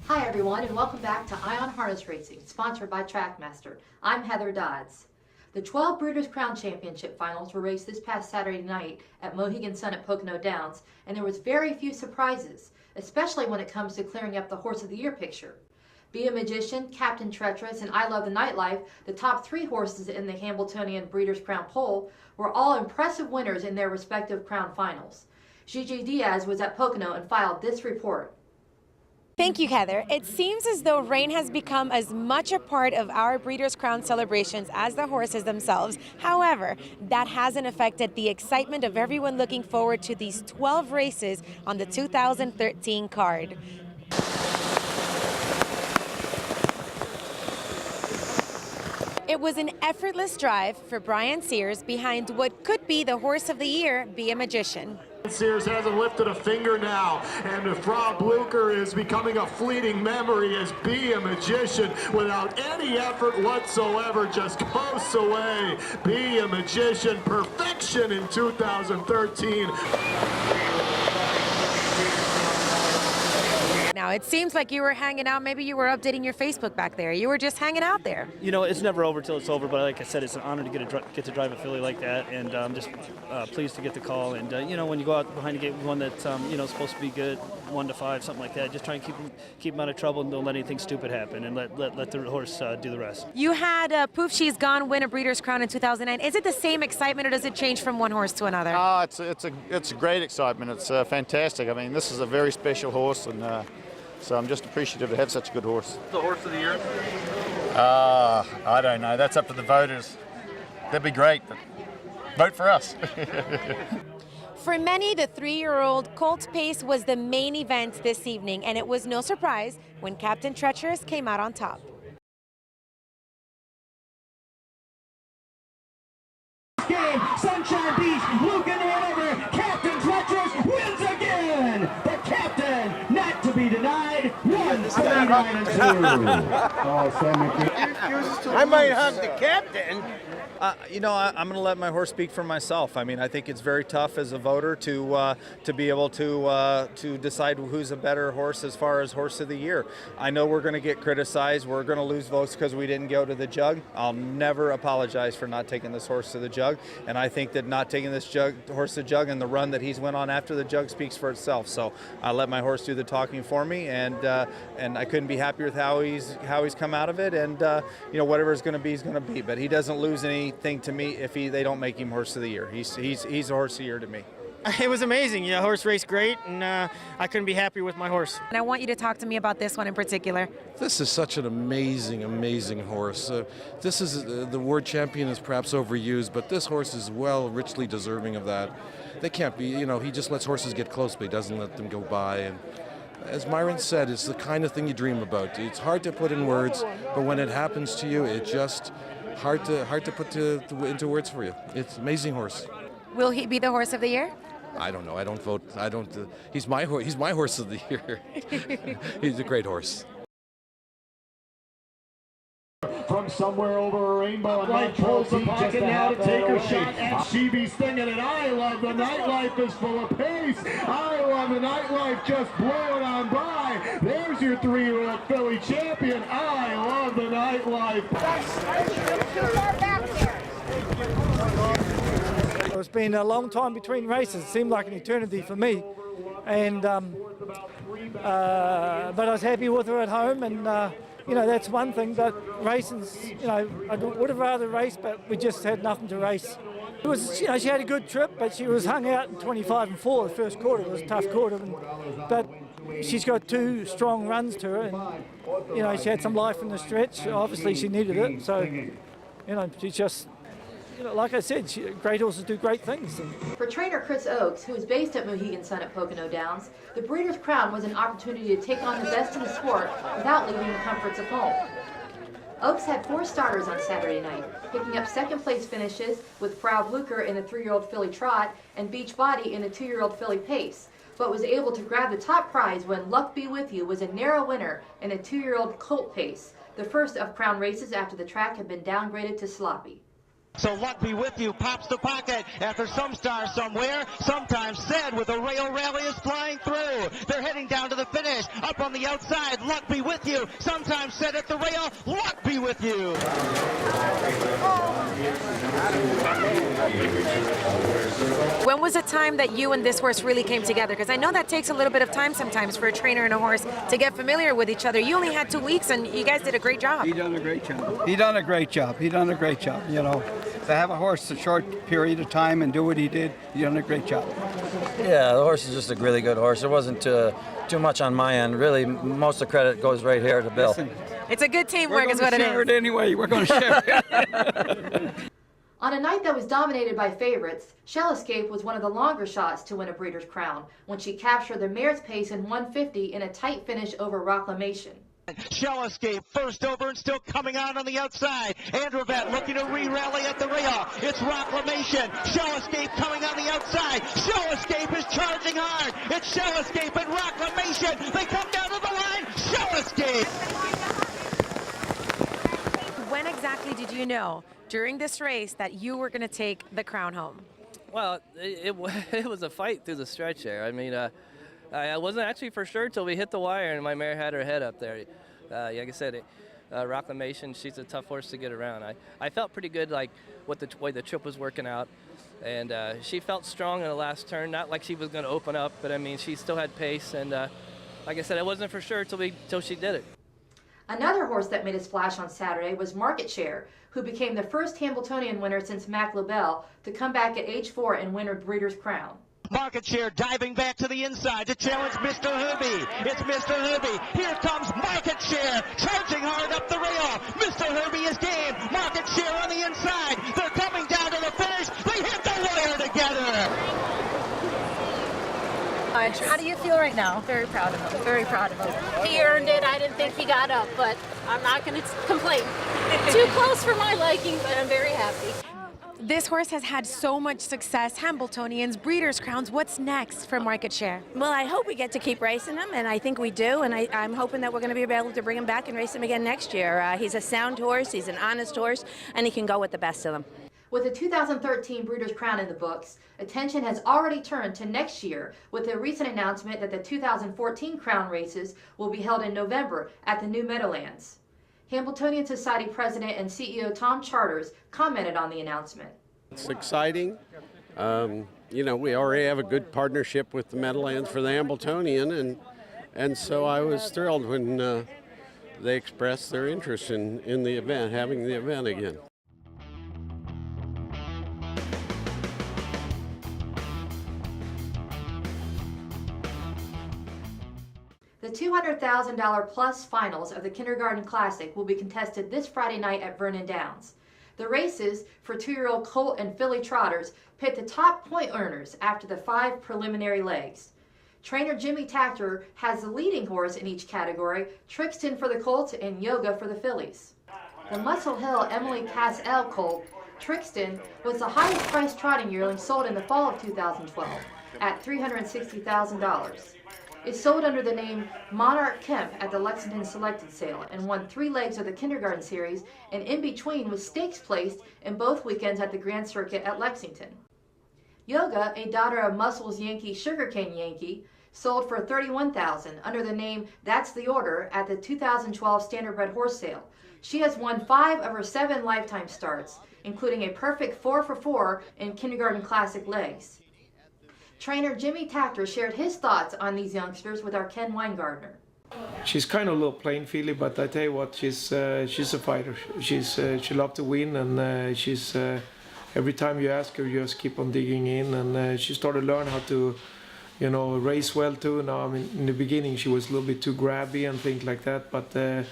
Hi everyone, and welcome back to Ion Harness Racing, sponsored by Trackmaster. I'm Heather Dodds. The 12 Breeders' Crown Championship finals were raced this past Saturday night at Mohegan Sun at Pocono Downs, and there was very few surprises, especially when it comes to clearing up the Horse of the Year picture. Be a Magician, Captain Treacherous, and I Love the Nightlife, the top 3 horses in the Hambletonian Breeders' Crown poll, were all impressive winners in their respective crown finals. Gigi Diaz was at Pocono and filed this report. Thank you, Heather. It seems as though rain has become as much a part of our Breeders' Crown celebrations as the horses themselves. However, that hasn't affected the excitement of everyone looking forward to these 12 races on the 2013 card. It was an effortless drive for Brian Sears behind what could be the Horse of the Year, Be a Magician. Sears hasn't lifted a finger now, and Frau Blucher is becoming a fleeting memory as Be a Magician without any effort whatsoever, just coasts away. Be a Magician, perfection in 2013. Now, it seems like you were hanging out, maybe you were updating your Facebook back there. You were just hanging out there. You know, it's never over till it's over, but like I said, it's an honor to get to drive a filly like that, and I'm just pleased to get the call. And, you know, when you go out behind the gate with one that's, you know, supposed to be good, 1 to 5, something like that, just try and keep him out of trouble and don't let anything stupid happen, and let the horse do the rest. You had Poof She's Gone win a Breeders' Crown in 2009. Is it the same excitement, or does it change from one horse to another? It's a great excitement. It's fantastic. I mean, this is a very special horse, and so I'm just appreciative to have such a good horse. The Horse of the Year? I don't know. That's up to the voters. That'd be great, but vote for us. For many, the 3-year-old Colt Pace was the main event this evening, and it was no surprise when Captain Treacherous came out on top. Game, Sunshine Beach, Luke and Hanover, Captain Treacherous wins again! The captain, not to be denied, 179-2. I might hug the captain. You know, I'm going to let my horse speak for myself. I mean, I think it's very tough as a voter to be able to decide who's a better horse as far as Horse of the Year. I know we're going to get criticized. We're going to lose votes because we didn't go to the jug. I'll never apologize for not taking this horse to the jug, and I think that not taking this horse to the jug and the run that he's went on after the jug speaks for itself. So I let my horse do the talking for me, and I couldn't be happier with how he's come out of it. And you know, whatever it's going to be, he's going to be. But he doesn't lose anything to me if they don't make him Horse of the Year. He's a Horse of the Year to me. It was amazing. Yeah, horse raced great, and I couldn't be happier with my horse. And I want you to talk to me about this one in particular. This is such an amazing, amazing horse. This is the word champion is perhaps overused, but this horse is richly deserving of that. They can't be, you know, he just lets horses get close, but he doesn't let them go by. And as Myron said, it's the kind of thing you dream about. It's hard to put in words, but when it happens to you, it's just hard to put into words for you. It's an amazing horse. Will he be the Horse of the Year? I don't know. I don't vote. I don't. He's my horse. He's my Horse of the Year. He's a great horse. From somewhere over a rainbow, and Mike pulls the pocket now to take a shot at Sheeby's Stinging, and I Love the Nightlife is full of pace. I Love the Nightlife just blowing on by. There's your 3-year-old filly champion. I Love the Nightlife. It's been a long time between races. It seemed like an eternity for me, and but I was happy with her at home, and you know, that's one thing. But racing's, you know, I would have rather raced, but we just had nothing to race. It was, you know, she had a good trip, but she was hung out in 25 and 4 the first quarter. It was a tough quarter, but she's got 2 strong runs to her, and you know, she had some life in the stretch. Obviously, she needed it, so you know, she's just. You know, like I said, great horses do great things. For trainer Chris Oakes, who is based at Mohegan Sun at Pocono Downs, the Breeders' Crown was an opportunity to take on the best in the sport without leaving the comforts of home. Oakes had 4 starters on Saturday night, picking up second-place finishes with Frau Blucher in the 3-year-old filly Trot and Beach Body in the 2-year-old filly Pace, but was able to grab the top prize when Luck Be With You was a narrow winner in a 2-year-old Colt Pace, the first of Crown races after the track had been downgraded to sloppy. So Luck Be With You pops the pocket after some star somewhere, sometimes said with a rail rally is flying through. They're heading down to the finish. Up on the outside, luck be with you. Sometimes set at the rail, luck be with you. When was the time that you and this horse really came together? Because I know that takes a little bit of time sometimes for a trainer and a horse to get familiar with each other. You only had 2 weeks, and you guys did a great job. He done a great job. He done a great job. He done a great job, you know. To have a horse a short period of time and do what he did, he done a great job. Yeah, the horse is just a really good horse. It wasn't too much on my end. Really, most of the credit goes right here to Bill. Listen, it's a good teamwork is what it is. We're going to share it anyway. We're going to share it. On a night that was dominated by favorites, Shell Escape was one of the longer shots to win a Breeders' Crown when she captured the mare's pace in 150 in a tight finish over Proclamation. Shell Escape first over and still coming out on the outside. Andrevet looking to re-rally at the rail. It's Proclamation. Shell Escape coming on the outside. Shell Escape is charging hard. It's Shell Escape and Proclamation. They come down to the line. Shell Escape. When exactly did you know during this race that you were going to take the crown home? Well, it was a fight through the stretch there. I mean, I wasn't actually for sure until we hit the wire and my mare had her head up there. Like I said, Proclamation, she's a tough horse to get around. I felt pretty good, like what the way the trip was working out, and she felt strong in the last turn. Not like she was going to open up, but I mean, she still had pace. And like I said, I wasn't for sure till she did it. Another horse that made a splash on Saturday was Market Share, who became the first Hambletonian winner since Mac LaBelle to come back at age 4 and win a Breeders' Crown. Market Share diving back to the inside to challenge Mr. Herbie. It's Mr. Herbie. Here comes Market Share, charging hard up the rail. Mr. Herbie is game. Market Share on the inside. They're coming down to the finish. They hit the wire together. How do you feel right now? Very proud of him. Very proud of him. He earned it. I didn't think he got up, but I'm not going to complain. Too close for my liking, but I'm very happy. This horse has had so much success, Hambletonians, Breeders' Crowns. What's next for Market Share? Well, I hope we get to keep racing him, and I think we do, and I'm hoping that we're going to be able to bring him back and race him again next year. He's a sound horse, he's an honest horse, and he can go with the best of them. With the 2013 Breeders' Crown in the books, attention has already turned to next year with the recent announcement that the 2014 Crown races will be held in November at the New Meadowlands. Hambletonian Society President and CEO Tom Charters commented on the announcement. It's exciting. You know, we already have a good partnership with the Meadowlands for the Hambletonian, and so I was thrilled when they expressed their interest in the event, having the event again. The $200,000 plus finals of the Kindergarten Classic will be contested this Friday night at Vernon Downs. The races for 2-year-old colt and filly trotters pit the top point earners after the 5 preliminary legs. Trainer Jimmy Takter has the leading horse in each category, Trixton for the colts and Yoga for the fillies. The Muscle Hill Emily Cass-L colt, Trixton, was the highest priced trotting yearling sold in the fall of 2012 at $360,000. It sold under the name Monarch Kemp at the Lexington Selected Sale and won 3 legs of the Kindergarten Series, and in between was stakes placed in both weekends at the Grand Circuit at Lexington. Yoga, a daughter of Muscles Yankee Sugarcane Yankee, sold for $31,000 under the name That's the Order at the 2012 Standardbred Horse Sale. She has won 5 of her 7 lifetime starts, including a perfect 4 for 4 in Kindergarten Classic legs. Trainer Jimmy Takter shared his thoughts on these youngsters with our Ken Weingartner. She's kind of a little plain feely, but I tell you what, she's a fighter. She loves to win, and she's every time you ask her, you just keep on digging in, and she started to learn how to, you know, race well too. Now, I mean, in the beginning she was a little bit too grabby and things like that, but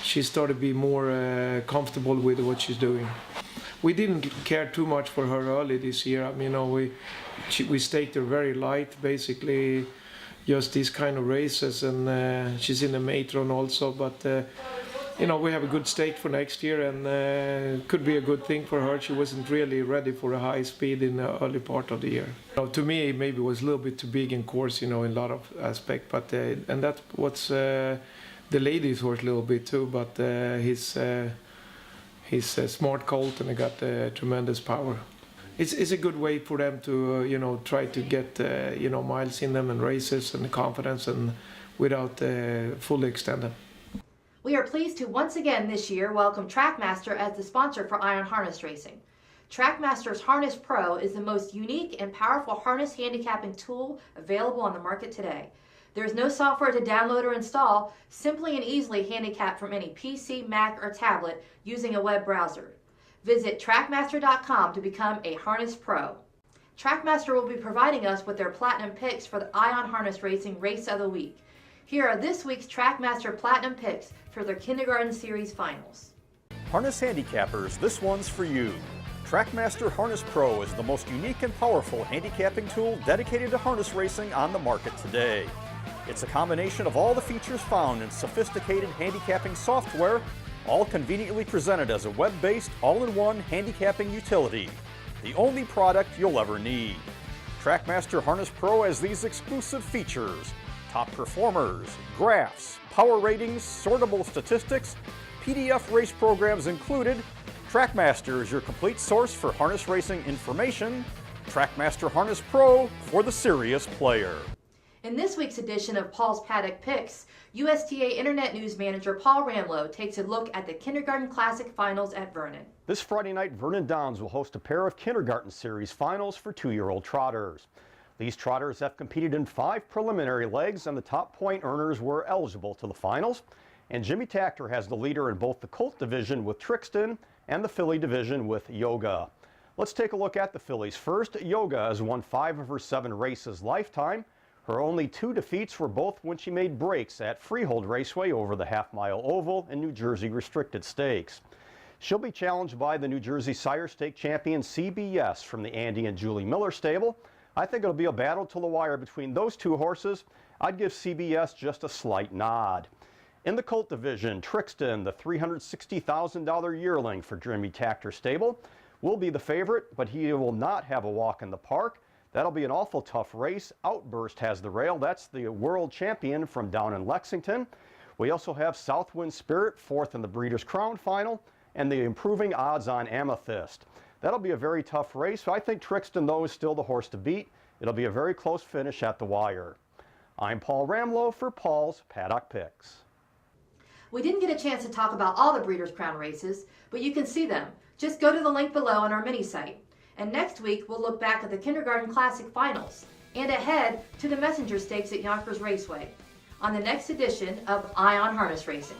she started to be more comfortable with what she's doing. We didn't care too much for her early this year. I mean, you know, we staked her very light, basically, just these kind of races, and she's in the matron also. But you know, we have a good stake for next year, and could be a good thing for her. She wasn't really ready for a high speed in the early part of the year. You know, to me, maybe it was a little bit too big in course, you know, in a lot of aspects. But and that's what's the ladies' horse a little bit too. But he's a smart colt, and he got tremendous power. It's a good way for them to you know, try to get you know, miles in them and races and confidence, and without fully extend them. We are pleased to once again this year welcome TrackMaster as the sponsor for Ion Harness Racing. TrackMaster's Harness Pro is the most unique and powerful harness handicapping tool available on the market today. There is no software to download or install, simply and easily handicap from any PC, Mac, or tablet using a web browser. Visit TrackMaster.com to become a Harness Pro. TrackMaster will be providing us with their Platinum picks for the Ion Harness Racing Race of the Week. Here are this week's TrackMaster Platinum picks for their Kindergarten Series Finals. Harness handicappers, this one's for you. TrackMaster Harness Pro is the most unique and powerful handicapping tool dedicated to harness racing on the market today. It's a combination of all the features found in sophisticated handicapping software, all conveniently presented as a web-based, all-in-one handicapping utility. The only product you'll ever need. TrackMaster Harness Pro has these exclusive features: top performers, graphs, power ratings, sortable statistics, PDF race programs included. TrackMaster is your complete source for harness racing information. TrackMaster Harness Pro for the serious player. In this week's edition of Paul's Paddock Picks, USTA Internet News Manager Paul Ramlow takes a look at the Kindergarten Classic Finals at Vernon. This Friday night, Vernon Downs will host a pair of Kindergarten Series Finals for 2-year-old trotters. These trotters have competed in 5 preliminary legs, and the top point earners were eligible to the finals. And Jimmy Takter has the leader in both the Colt division with Trixton and the filly division with Yoga. Let's take a look at the fillies. First, Yoga has won 5 of her 7 races lifetime. Her only 2 defeats were both when she made breaks at Freehold Raceway over the half-mile oval and New Jersey Restricted Stakes. She'll be challenged by the New Jersey Sire Stake champion CBS from the Andy and Julie Miller stable. I think it'll be a battle to the wire between those 2 horses. I'd give CBS just a slight nod. In the Colt division, Trixton, the $360,000 yearling for Jimmy Takter stable, will be the favorite, but he will not have a walk in the park. That'll be an awful tough race. Outburst has the rail. That's the world champion from down in Lexington. We also have Southwind Spirit, 4th in the Breeders' Crown final, and the improving odds on Amethyst. That'll be a very tough race. So I think Trixton, though, is still the horse to beat. It'll be a very close finish at the wire. I'm Paul Ramlow for Paul's Paddock Picks. We didn't get a chance to talk about all the Breeders' Crown races, but you can see them. Just go to the link below on our mini site. And next week, we'll look back at the Kindergarten Classic Finals and ahead to the Messenger Stakes at Yonkers Raceway on the next edition of Ion Harness Racing.